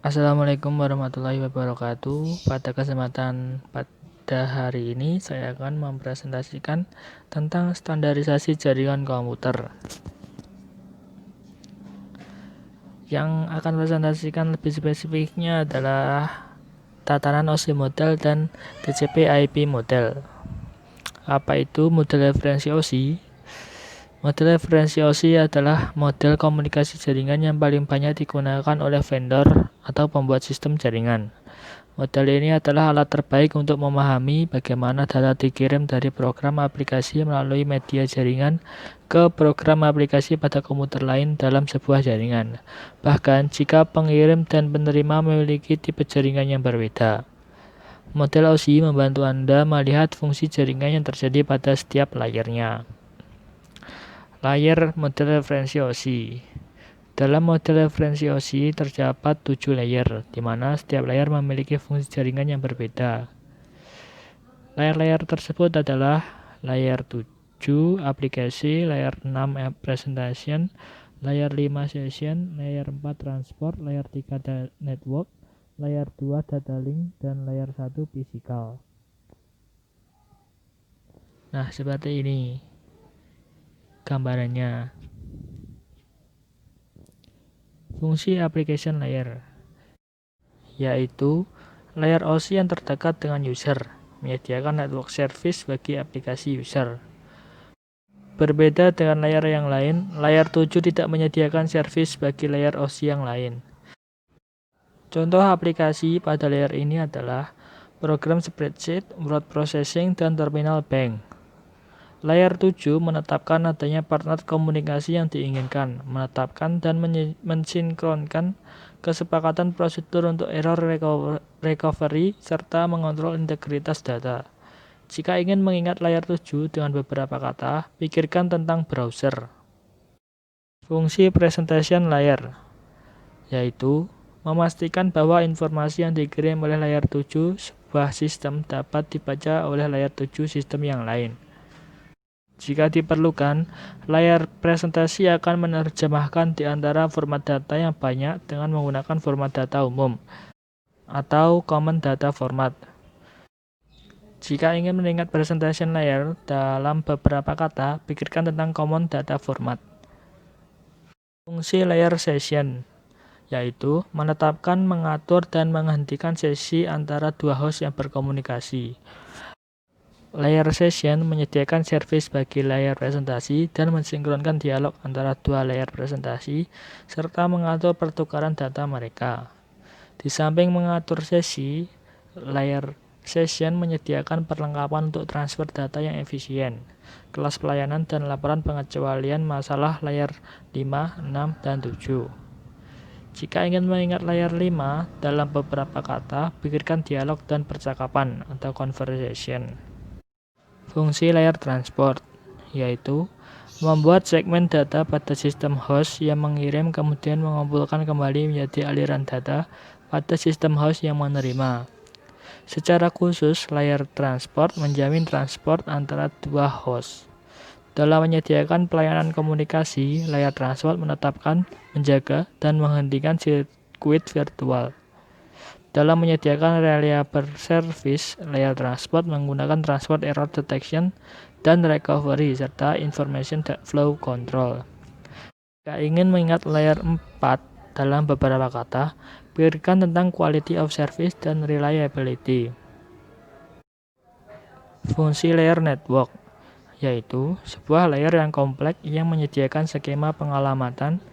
Assalamualaikum warahmatullahi wabarakatuh. Pada kesempatan pada hari ini saya akan mempresentasikan tentang standarisasi jaringan komputer. Yang akan presentasikan lebih spesifiknya adalah tatanan OSI model dan TCP/IP model. Apa itu model referensi OSI? Model referensi OSI adalah model komunikasi jaringan yang paling banyak digunakan oleh vendor atau pembuat sistem jaringan. Model ini adalah alat terbaik untuk memahami bagaimana data dikirim dari program aplikasi melalui media jaringan ke program aplikasi pada komputer lain dalam sebuah jaringan, bahkan jika pengirim dan penerima memiliki tipe jaringan yang berbeda. Model OSI membantu Anda melihat fungsi jaringan yang terjadi pada setiap layernya. Layer model referensi OSI. Dalam model referensi OSI terdapat 7 layer, di mana setiap layer memiliki fungsi jaringan yang berbeda. Layer-layer tersebut adalah layer 7 aplikasi, layer 6 presentation, layer 5 session, layer 4 transport, layer 3 network, layer 2 data link, dan layer 1 physical. Nah, seperti ini gambarannya. Fungsi application layer yaitu layer OSI yang terdekat dengan user, menyediakan network service bagi aplikasi user. Berbeda dengan layer yang lain, layer 7 tidak menyediakan service bagi layer OSI yang lain. Contoh aplikasi pada layer ini adalah program spreadsheet, word processing, dan terminal bank. Layer 7 menetapkan adanya partner komunikasi yang diinginkan, menetapkan dan mensinkronkan kesepakatan prosedur untuk error recovery, serta mengontrol integritas data. Jika ingin mengingat layer 7 dengan beberapa kata, pikirkan tentang browser. Fungsi presentation layer yaitu memastikan bahwa informasi yang dikirim oleh layer 7 sebuah sistem dapat dibaca oleh layer 7 sistem yang lain. Jika diperlukan, layar presentasi akan menerjemahkan di antara format data yang banyak dengan menggunakan format data umum atau common data format. Jika ingin mengingat presentation layer dalam beberapa kata, pikirkan tentang common data format. Fungsi layer session yaitu menetapkan, mengatur, dan menghentikan sesi antara dua host yang berkomunikasi. Layer session menyediakan service bagi layer presentasi dan mensinkronkan dialog antara dua layer presentasi, serta mengatur pertukaran data mereka. Di samping mengatur sesi, layer session menyediakan perlengkapan untuk transfer data yang efisien, kelas pelayanan, dan laporan pengecualian masalah layer 5, 6, dan 7. Jika ingin mengingat layer 5 dalam beberapa kata, pikirkan dialog dan percakapan atau conversation. Fungsi layer transport yaitu membuat segmen data pada sistem host yang mengirim, kemudian mengumpulkan kembali menjadi aliran data pada sistem host yang menerima. Secara khusus, layer transport menjamin transport antara dua host. Dalam menyediakan pelayanan komunikasi, layer transport menetapkan, menjaga, dan menghentikan sirkuit virtual. Dalam menyediakan reliable service, layer transport menggunakan transport error detection dan recovery, serta information flow control. Jika ingin mengingat layer 4 dalam beberapa kata, pikirkan tentang quality of service dan reliability. Fungsi layer network yaitu sebuah layer yang kompleks yang menyediakan skema pengalamatan,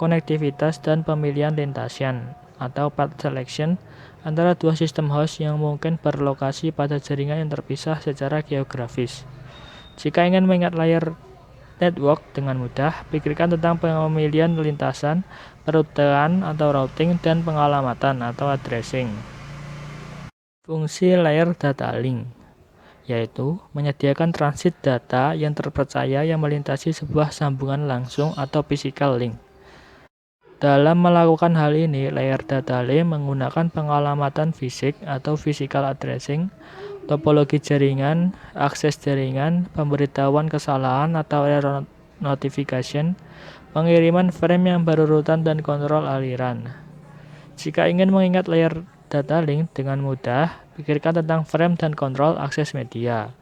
konektivitas, dan pemilihan lintasan atau path selection antara dua sistem host yang mungkin berlokasi pada jaringan yang terpisah secara geografis. Jika ingin mengingat layer network dengan mudah, pikirkan tentang pemilihan lintasan, perutean atau routing, dan pengalamatan atau addressing. Fungsi layer data link yaitu menyediakan transit data yang terpercaya yang melintasi sebuah sambungan langsung atau physical link. Dalam melakukan hal ini, layer data link menggunakan pengalamatan fisik atau physical addressing, topologi jaringan, akses jaringan, pemberitahuan kesalahan atau error notification, pengiriman frame yang berurutan, dan kontrol aliran. Jika ingin mengingat layer data link dengan mudah, pikirkan tentang frame dan kontrol akses media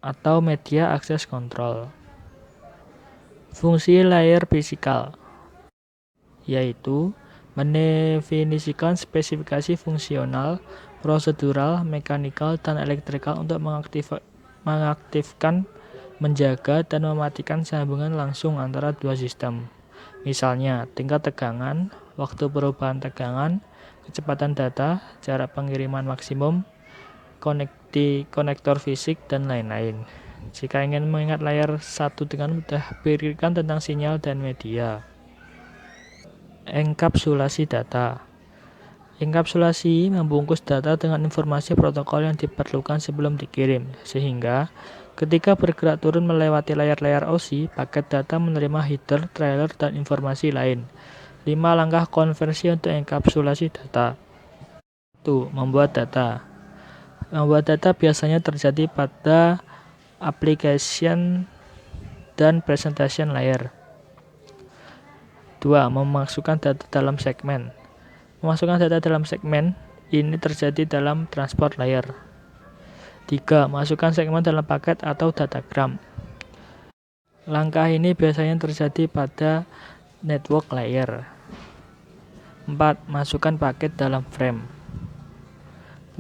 atau media akses control. Fungsi layer fisikal yaitu mendefinisikan spesifikasi fungsional, prosedural, mekanikal, dan elektrikal untuk mengaktifkan, menjaga, dan mematikan sambungan langsung antara dua sistem. Misalnya, tingkat tegangan, waktu perubahan tegangan, kecepatan data, jarak pengiriman maksimum, konektor fisik, dan lain-lain. Jika ingin mengingat layar 1 dengan mudah, pikirkan tentang sinyal dan media. Enkapsulasi data. Enkapsulasi membungkus data dengan informasi protokol yang diperlukan sebelum dikirim, sehingga ketika bergerak turun melewati layar-layar OSI, paket data menerima header, trailer, dan informasi lain. 5 langkah konversi untuk enkapsulasi data. 1. Membuat data. Membuat data biasanya terjadi pada application dan presentation layer. 2. Memasukkan data dalam segmen. Memasukkan data dalam segmen ini terjadi dalam transport layer. 3. Masukkan segmen dalam paket atau datagram. Langkah ini biasanya terjadi pada network layer. 4. Masukkan paket dalam frame.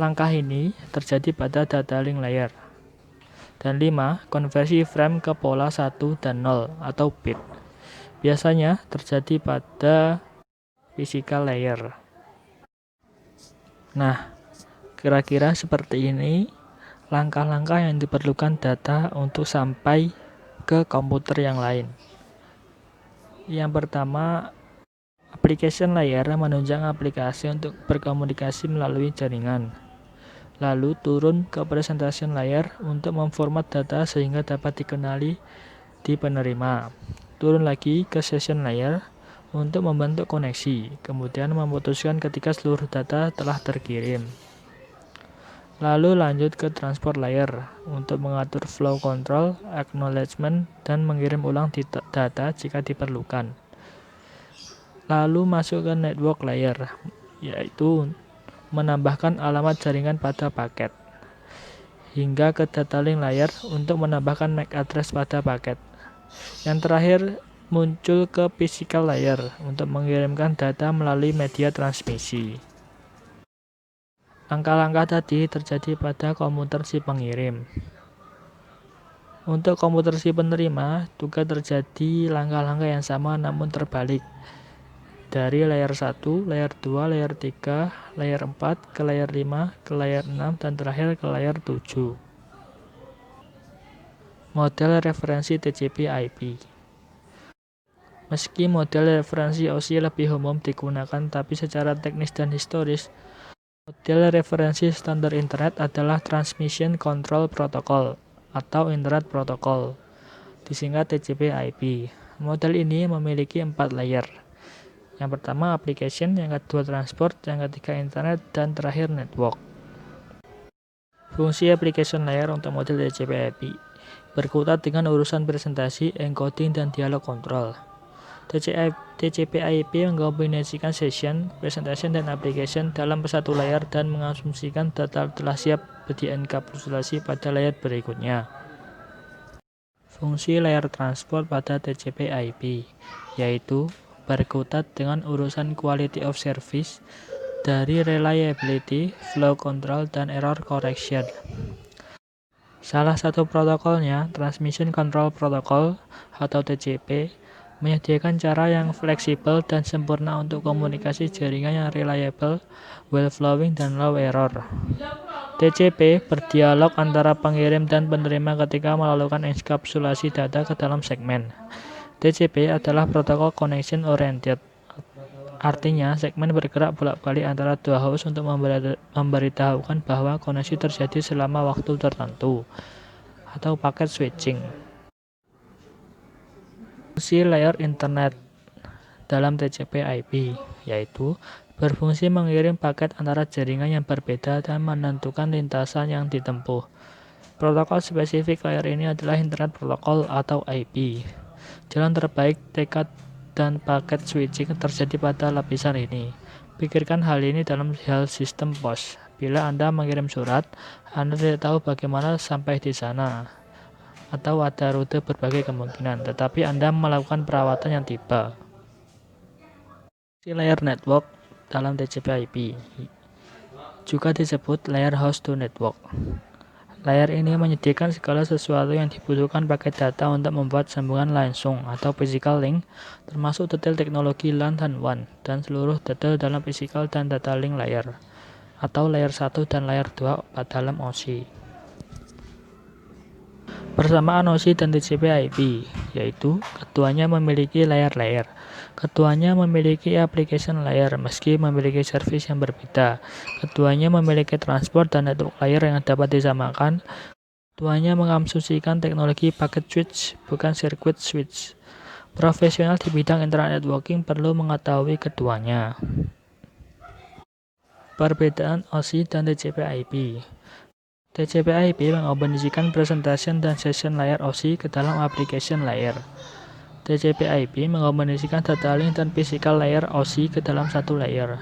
Langkah ini terjadi pada data link layer. Dan 5. Konversi frame ke pola 1 dan 0 atau bit. Biasanya terjadi pada physical layer. Nah, kira-kira seperti ini langkah-langkah yang diperlukan data untuk sampai ke komputer yang lain. Yang pertama, application layer menunjang aplikasi untuk berkomunikasi melalui jaringan. Lalu turun ke presentation layer untuk memformat data sehingga dapat dikenali di penerima. Turun lagi ke session layer untuk membentuk koneksi, kemudian memutuskan ketika seluruh data telah terkirim. Lalu lanjut ke transport layer untuk mengatur flow control, acknowledgement, dan mengirim ulang data jika diperlukan. Lalu masuk ke network layer, yaitu menambahkan alamat jaringan pada paket, hingga ke data link layer untuk menambahkan MAC address pada paket. Yang terakhir muncul ke physical layer untuk mengirimkan data melalui media transmisi. Langkah-langkah tadi terjadi pada komputer si pengirim. Untuk komputer si penerima juga terjadi langkah-langkah yang sama namun terbalik. Dari layer 1, layer 2, layer 3, layer 4, ke layer 5, ke layer 6, dan terakhir ke layer 7. Model referensi TCP/IP. Meski model referensi OSI lebih umum digunakan, tapi secara teknis dan historis, model referensi standar internet adalah Transmission Control Protocol atau Internet Protocol, disingkat TCP/IP. Model ini memiliki 4 layer. Yang pertama application, yang kedua transport, yang ketiga internet, dan terakhir network. Fungsi application layer untuk model TCP/IP berkutat dengan urusan presentasi, encoding, dan dialog kontrol. TCP/IP mengkombinasikan session, presentation, dan application dalam satu layar dan mengasumsikan data telah siap dienkapsulasi pada layar berikutnya. Fungsi layer transport pada TCP/IP yaitu berkutat dengan urusan quality of service dari reliability, flow control, dan error correction. Salah satu protokolnya, Transmission Control Protocol atau TCP, menyediakan cara yang fleksibel dan sempurna untuk komunikasi jaringan yang reliable, well-flowing, dan low error. TCP berdialog antara pengirim dan penerima ketika melakukan enkapsulasi data ke dalam segmen. TCP adalah protokol connection oriented. Artinya, segmen bergerak bolak-balik antara dua host untuk memberitahukan bahwa koneksi terjadi selama waktu tertentu, atau paket switching. Fungsi layer internet dalam TCP/IP yaitu berfungsi mengirim paket antara jaringan yang berbeda dan menentukan lintasan yang ditempuh. Protokol spesifik layer ini adalah Internet Protocol atau IP. Jalan terbaik tekad dan paket switching terjadi pada lapisan ini. Pikirkan hal ini dalam hal sistem pos. Bila Anda mengirim surat, Anda tidak tahu bagaimana sampai di sana, atau ada rute berbagai kemungkinan, tetapi Anda melakukan perawatan yang tiba. Layer network dalam TCP/IP juga disebut layer host to network. Layer ini menyediakan segala sesuatu yang dibutuhkan paket data untuk membuat sambungan langsung atau physical link, termasuk detail teknologi LAN dan WAN, dan seluruh detail dalam physical dan data link layer, atau layer 1 dan layer 2 dalam OSI. Persamaan OSI dan TCP/IP, yaitu keduanya memiliki layer-layer. Keduanya memiliki application layer meski memiliki service yang berbeda. Keduanya memiliki transport dan network layer yang dapat disamakan. Keduanya mengasumsikan teknologi packet switch, bukan circuit switch. Profesional di bidang internet networking perlu mengetahui keduanya. Perbedaan OSI dan TCP/IP. TCP/IP mengombinasikan presentation dan session layer OSI ke dalam application layer. TCP/IP mengombinasikan data link dan physical layer OSI ke dalam satu layer.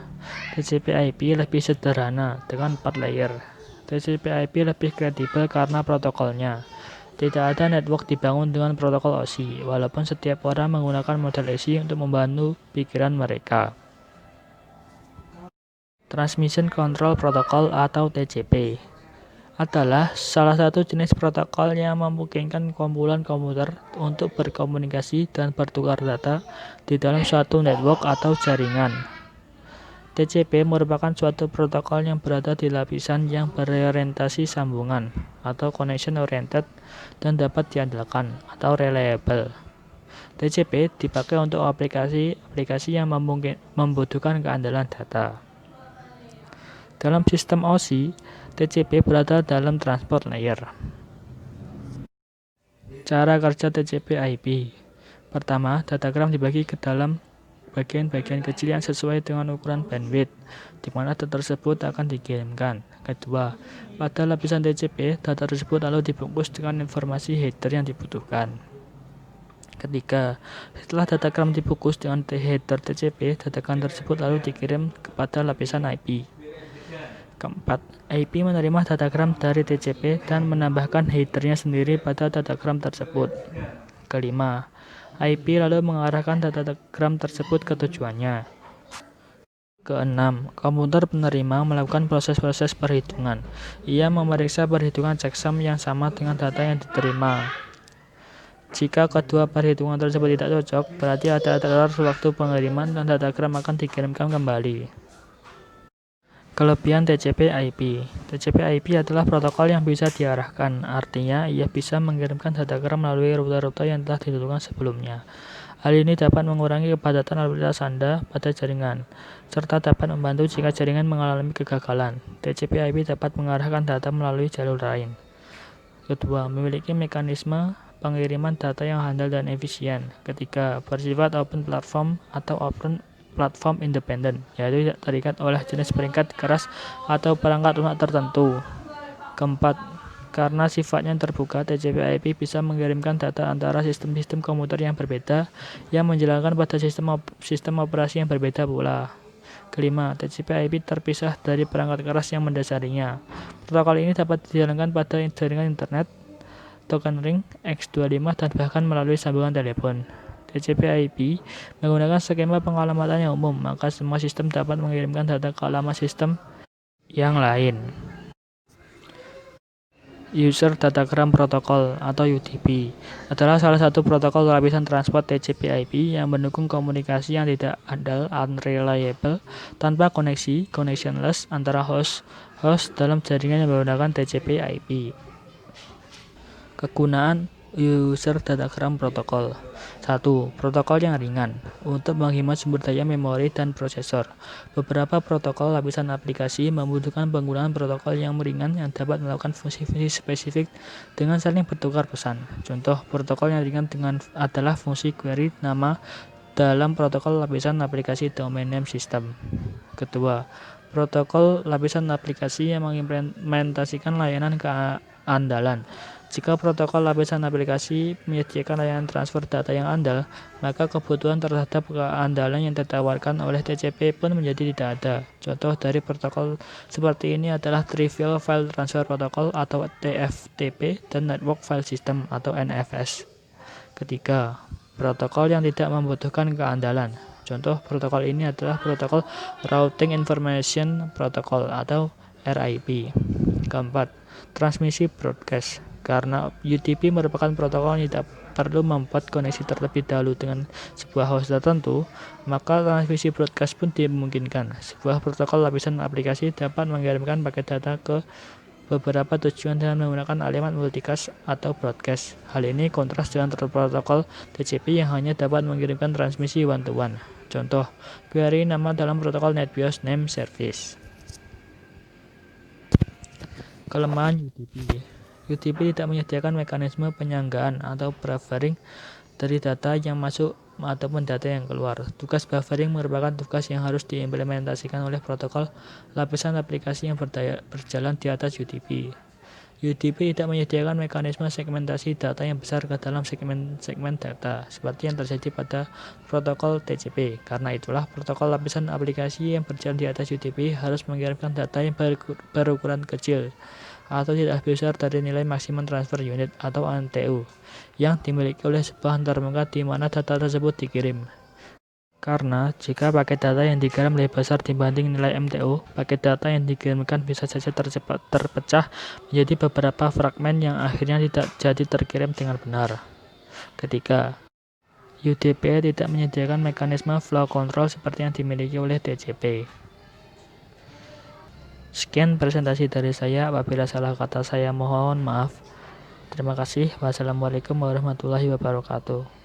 TCP/IP lebih sederhana dengan 4 layer. TCP/IP lebih kredibel karena protokolnya. Tidak ada network dibangun dengan protokol OSI, walaupun setiap orang menggunakan model OSI untuk membantu pikiran mereka. Transmission Control Protocol atau TCP adalah salah satu jenis protokol yang memungkinkan kumpulan komputer untuk berkomunikasi dan bertukar data di dalam suatu network atau jaringan. TCP merupakan suatu protokol yang berada di lapisan yang berorientasi sambungan atau connection oriented dan dapat diandalkan atau reliable. TCP dipakai untuk aplikasi yang membutuhkan keandalan data. Dalam sistem OSI, TCP berada dalam transport layer. Cara kerja TCP/IP. Pertama, datagram dibagi ke dalam bagian-bagian kecil yang sesuai dengan ukuran bandwidth, di mana data tersebut akan dikirimkan. Kedua, pada lapisan TCP, data tersebut lalu dibungkus dengan informasi header yang dibutuhkan. Ketiga, setelah datagram dibungkus dengan header TCP, datagram tersebut lalu dikirim kepada lapisan IP. Keempat, IP menerima datagram dari TCP dan menambahkan headernya sendiri pada datagram tersebut. Kelima, IP lalu mengarahkan datagram tersebut ke tujuannya. Keenam, komputer penerima melakukan proses-proses perhitungan. Ia memeriksa perhitungan checksum yang sama dengan data yang diterima. Jika kedua perhitungan tersebut tidak cocok, berarti ada error sewaktu pengiriman dan datagram akan dikirimkan kembali. Kelebihan TCP/IP. TCP/IP adalah protokol yang bisa diarahkan, artinya ia bisa mengirimkan datagram melalui rute-rute yang telah ditentukan sebelumnya. Hal ini dapat mengurangi kepadatan lalu lintas Anda pada jaringan, serta dapat membantu jika jaringan mengalami kegagalan. TCP/IP dapat mengarahkan data melalui jalur lain. Kedua, memiliki mekanisme pengiriman data yang handal dan efisien. Ketiga, bersifat open platform atau open platform independen, yaitu tidak terikat oleh jenis perangkat keras atau perangkat lunak tertentu. Keempat, karena sifatnya terbuka, TCP/IP bisa mengirimkan data antara sistem-sistem komputer yang berbeda yang menjalankan pada sistem operasi yang berbeda pula. Kelima, TCP/IP terpisah dari perangkat keras yang mendasarinya. Protokol ini dapat dijalankan pada jaringan internet, token ring, X25, dan bahkan melalui sambungan telepon. TCP/IP menggunakan skema pengalamatan yang umum, maka semua sistem dapat mengirimkan data ke alamat sistem yang lain. User Datagram Protocol atau UDP adalah salah satu protokol lapisan transport TCP/IP yang mendukung komunikasi yang tidak andal (unreliable) tanpa koneksi (connectionless) antara host dalam jaringan yang menggunakan TCP/IP. Kegunaan User Datagram Protocol. 1. Protokol yang ringan untuk menghemat sumber daya memori dan prosesor. Beberapa protokol lapisan aplikasi membutuhkan penggunaan protokol yang ringan yang dapat melakukan fungsi-fungsi spesifik dengan saling bertukar pesan. Contoh protokol yang ringan adalah fungsi query nama dalam protokol lapisan aplikasi domain name system. Kedua, protokol lapisan aplikasi yang mengimplementasikan layanan keandalan. Jika protokol lapisan aplikasi menyediakan layanan transfer data yang andal, maka kebutuhan terhadap keandalan yang ditawarkan oleh TCP pun menjadi tidak ada. Contoh dari protokol seperti ini adalah Trivial File Transfer Protocol atau TFTP dan Network File System atau NFS. Ketiga, protokol yang tidak membutuhkan keandalan. Contoh protokol ini adalah protokol Routing Information Protocol atau RIP. Keempat, transmisi broadcast. Karena UDP merupakan protokol yang tidak perlu membuat koneksi terlebih dahulu dengan sebuah host tertentu, maka transmisi broadcast pun dimungkinkan. Sebuah protokol lapisan aplikasi dapat mengirimkan paket data ke beberapa tujuan dengan menggunakan aliran multicast atau broadcast. Hal ini kontras dengan protokol TCP yang hanya dapat mengirimkan transmisi one-to-one. Contoh, query nama dalam protokol NetBIOS Name Service. Kelemahan UDP. UDP tidak menyediakan mekanisme penyanggaan atau buffering dari data yang masuk ataupun data yang keluar. Tugas buffering merupakan tugas yang harus diimplementasikan oleh protokol lapisan aplikasi yang berjalan di atas UDP. UDP tidak menyediakan mekanisme segmentasi data yang besar ke dalam segmen-segmen data, seperti yang terjadi pada protokol TCP. Karena itulah, protokol lapisan aplikasi yang berjalan di atas UDP harus mengirimkan data yang berukuran kecil atau tidak lebih besar dari nilai maksimum transfer unit atau MTU yang dimiliki oleh sebuah antarmuka di mana data tersebut dikirim. Karena jika paket data yang dikirim lebih besar dibanding nilai MTU, paket data yang dikirimkan bisa saja terpecah menjadi beberapa fragmen yang akhirnya tidak jadi terkirim dengan benar. Ketiga, UDP tidak menyediakan mekanisme flow control seperti yang dimiliki oleh TCP. Sekian presentasi dari saya, apabila salah kata saya mohon maaf. Terima kasih. Wassalamualaikum warahmatullahi wabarakatuh.